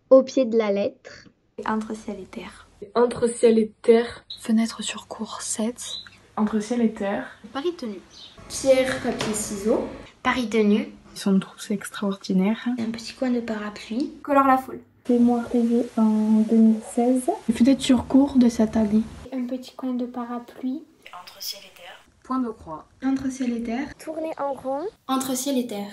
Au pied de la lettre. Entre ciel et terre. Entre ciel et terre. Fenêtre sur cour 7. Entre ciel et terre. Paris tenu. Pierre, papier, ciseaux. Paris tenu. Ils sont tous extraordinaires. Un petit coin de parapluie. Colore la foule. Mémoire rêvée en 2016. Fenêtre sur cour de cette année. Un petit coin de parapluie. Entre ciel et terre. Point de croix. Entre ciel et terre. Tourner en rond. Entre ciel et terre.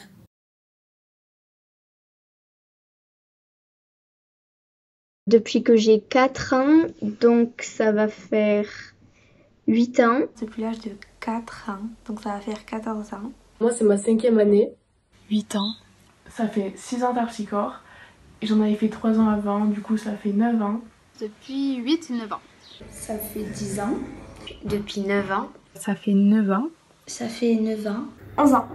Depuis que j'ai 4 ans, donc ça va faire 8 ans. Depuis l'âge de 4 ans, donc ça va faire 14 ans. Moi, c'est ma 5e année. 8 ans. Ça fait 6 ans d'harpsichord. J'en avais fait 3 ans avant, du coup ça fait 9 ans. Depuis 8 et 9 ans. Ça fait 10 ans. Depuis 9 ans. Ça fait 9 ans. Ça fait 9 ans. 11 ans.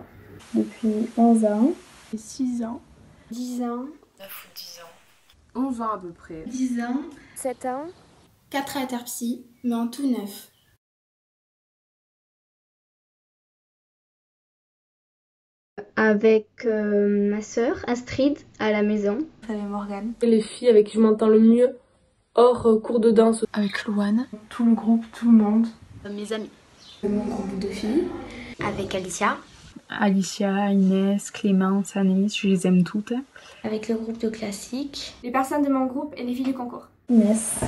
Depuis 11 ans. 6 ans. 10 ans. 9 ou 10 ans. 11 ans à peu près. 10 ans. 7 ans. 4 à Interpsy, mais en tout 9. Avec ma sœur Astrid à la maison. Avec Morgane. Et les filles avec qui je m'entends le mieux hors cours de danse. Avec Louane. Tout le groupe, tout le monde. Mes amis. Mon groupe de filles. Avec Alicia. Alicia, Inès, Clémence, Anaïs, je les aime toutes. Avec le groupe de classique. Les personnes de mon groupe et les filles du concours. Inès.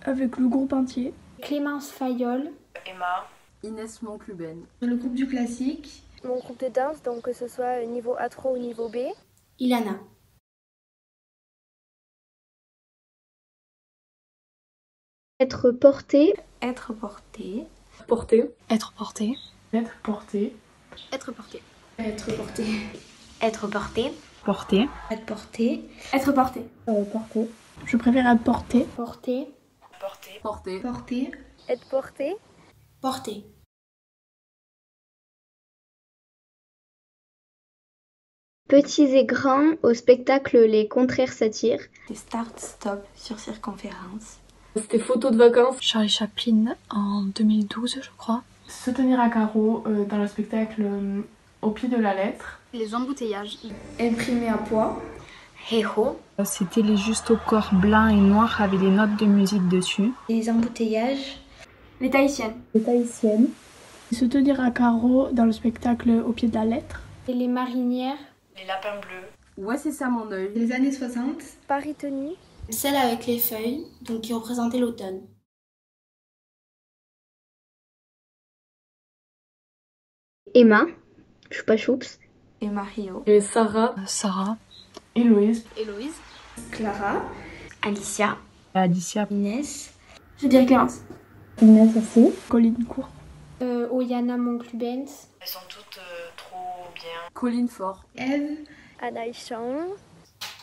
Avec le groupe entier. Clémence Fayol. Emma. Inès Moncluben. Le groupe du classique. Mon groupe de danse, donc que ce soit niveau A3 ou niveau B. Ilana. Être porté. Être porté. Porté. Être porté. Être porté. Être porté. Être porté. Être porté. Porté. Être porté. Être porté. Porté. Je préfère être porté. Porté. Porté. Porté. Porté. Être porté. Porté. Petits et grands au spectacle Les Contraires s'attirent. Des start-stop sur circonférence. C'était photos de vacances. Charlie Chaplin en 2012, je crois. Se tenir à carreau dans le spectacle Au pied de la lettre. Les embouteillages. Imprimé à poids. Héro. C'était les justes au corps blanc et noir avec les notes de musique dessus. Les embouteillages. Les tahitiennes. Les tahitiennes. Se tenir à carreau dans le spectacle Au pied de la lettre. Et les marinières. Les lapins bleus. Ouais, c'est ça mon œil. Les années 60. Paris tenu. Celle avec les feuilles, donc qui représentait l'automne. Emma. Choupa Choups. Et Mario. Et Sarah. Sarah. Héloïse. Héloïse. Clara. Alicia. Alicia. Inès. Je dirais Clémence. Inès aussi. Colline Court. Oyana Monclubens. Elles sont toutes trop bien. Colline Fort. Ève. Anaïs Chang.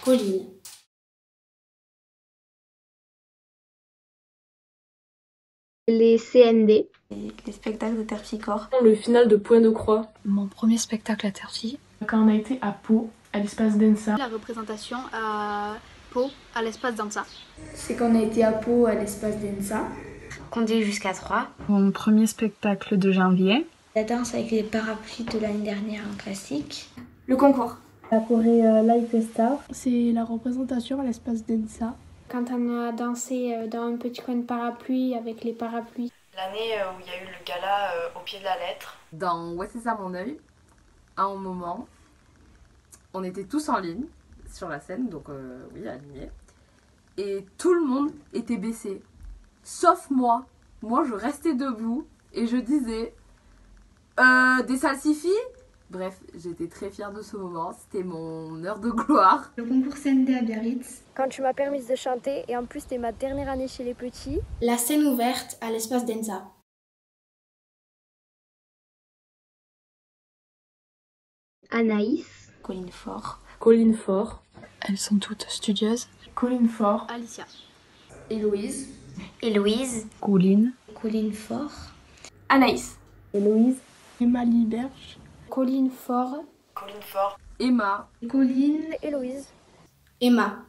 Colline. Les CND. Les spectacles de Terpsichore. Le final de Point de Croix. Mon premier spectacle à Terpsy. Quand on a été à Pau, à l'espace d'Ensa. La représentation à Pau, à l'espace d'Ansa. C'est qu'on a été à Pau à l'espace d'Ensa. Conduit jusqu'à 3. Mon premier spectacle de janvier. La danse avec les parapluies de l'année dernière en classique. Le concours. La Corée Life Star. C'est la représentation à l'espace d'Ensa. Quand on a dansé dans un petit coin de parapluie avec les parapluies. L'année où il y a eu le gala Au pied de la lettre. Dans Ouais, c'est ça mon œil. À un moment, on était tous en ligne sur la scène, donc oui, alignés. Et tout le monde était baissé. Sauf moi. Moi, je restais debout et je disais des salsifis. Bref, j'étais très fière de ce moment. C'était mon heure de gloire. Le concours CND à Biarritz. Quand tu m'as permis de chanter et en plus c'était ma dernière année chez les petits. La scène ouverte à l'espace d'Ensa. Anaïs. Colline Fort. Colline Fort. Elles sont toutes studieuses. Colline Fort. Alicia. Héloïse. Héloïse. Colline. Colline Fort. Anaïs. Héloïse. Emma Liberge. Colline Fort. Colline Fort. Emma. Colline. Héloïse. Emma.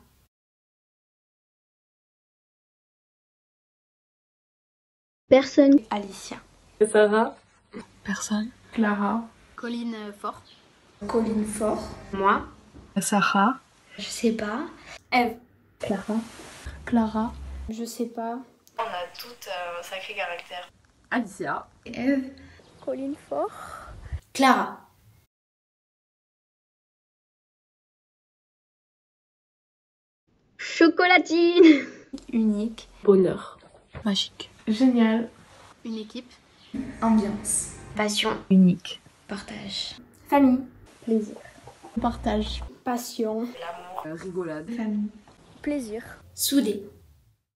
Personne. Alicia. Et Sarah. Personne. Clara. Colline Fort. Colline Fort. Moi. Sarah. Je sais pas. Ève. Clara. Clara. Je sais pas. On a toutes un sacré caractère. Alicia. Eve. Colline Fort. Clara. Chocolatine. Unique. Bonheur. Magique. Génial. Une équipe. Ambiance. Passion. Unique. Partage. Famille. Plaisir. Partage. Passion. Rigolade. Famille. Plaisir. Soudé.